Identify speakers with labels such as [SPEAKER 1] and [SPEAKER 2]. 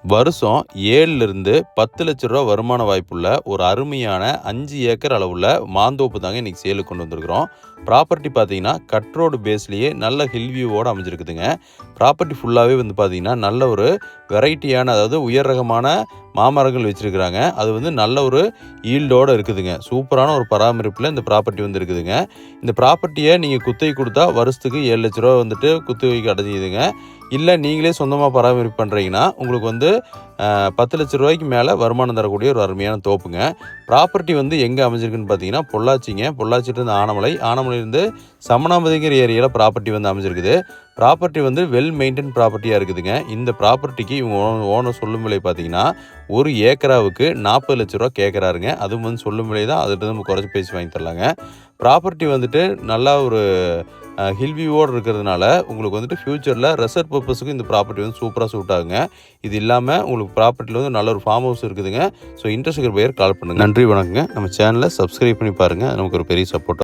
[SPEAKER 1] வருஷம் 7லிருந்து 10 லட்ச ரூபா வருமான வாய்ப்புள்ள ஒரு அருமையான 5 ஏக்கர் அளவுள்ள மாந்தோப்பு தாங்க இன்றைக்கி சேலுக்கு கொண்டு வந்திருக்கிறோம். ப்ராப்பர்ட்டி பார்த்தீங்கன்னா கட் ரோடு பேஸ்லேயே நல்ல ஹில் வியூவோடு அமைஞ்சிருக்குதுங்க. ப்ராப்பர்ட்டி ஃபுல்லாகவே வந்து பார்த்தீங்கன்னா நல்ல ஒரு வெரைட்டியான, அதாவது உயர் ரகமான மாமரங்கள் வச்சுருக்கிறாங்க. அது வந்து நல்ல ஒரு ஈல்டோடு இருக்குதுங்க. சூப்பரான ஒரு பராமரிப்பில் இந்த ப்ராப்பர்ட்டி வந்து இருக்குதுங்க. இந்த ப்ராப்பர்ட்டியை நீங்கள் குத்தகை கொடுத்தா வருஷத்துக்கு 7 லட்ச ரூபா வந்துட்டு குத்தகைக்கு அடைஞ்சிதுங்க. இல்லை நீங்களே சொந்தமாக பராமரிப்பு பண்ணுறீங்கன்னா உங்களுக்கு வந்து 10 லட்ச ரூபாய்க்கு மேலே வருமானம் தரக்கூடிய ஒரு அருமையான தோப்புங்க. ப்ராப்பர்ட்டி வந்து எங்கே அமைஞ்சிருக்குன்னு பார்த்தீங்கன்னா பொள்ளாச்சிங்க. பொள்ளாச்சியிலேருந்து ஆனமலையிலேருந்து சமணாமதிங்கிற ஏரியாவில் ப்ராப்பர்ட்டி வந்து அமைஞ்சிருக்குது. ப்ராப்பர்ட்டி வந்து வெல் மெயின்டைன் ப்ராப்பர்ட்டியாக இருக்குதுங்க. இந்த ப்ராப்பர்ட்டிக்கு இவங்க ஓனர் சொல்லும் விலை பார்த்தீங்கன்னா ஒரு ஏக்கராவுக்கு 40 லட்ச ரூபா கேட்குறாருங்க. அதுவும் வந்து சொல்லும் விலை தான், அதுட்டு நம்ம குறைச்சி பேசி வாங்கி தரலாங்க. ப்ராப்பர்ட்டி வந்துட்டு நல்லா ஒரு ஹில் வியூவோடு இருக்கிறதுனால உங்களுக்கு வந்துட்டு ஃப்யூச்சரில் ரெசர்ட் பர்பஸுக்கு இந்த ப்ராப்பர்ட்டி வந்து சூப்பராக சூட் ஆகுங்க. இது இல்லாமல் உங்களுக்கு ப்ராப்பர்ட்டியில் வந்து நல்ல ஒரு ஃபார்ம் ஹவுஸ் இருக்குதுங்க. ஸோ இன்ட்ரெஸ்ட் இருக்கிற பேர் கால் பண்ணுங்கள். நன்றி, வணக்கங்க. நம்ம சேனலை சப்ஸ்கிரைப் பண்ணி பாருங்கள். நமக்கு ஒரு பெரிய சப்போர்ட்.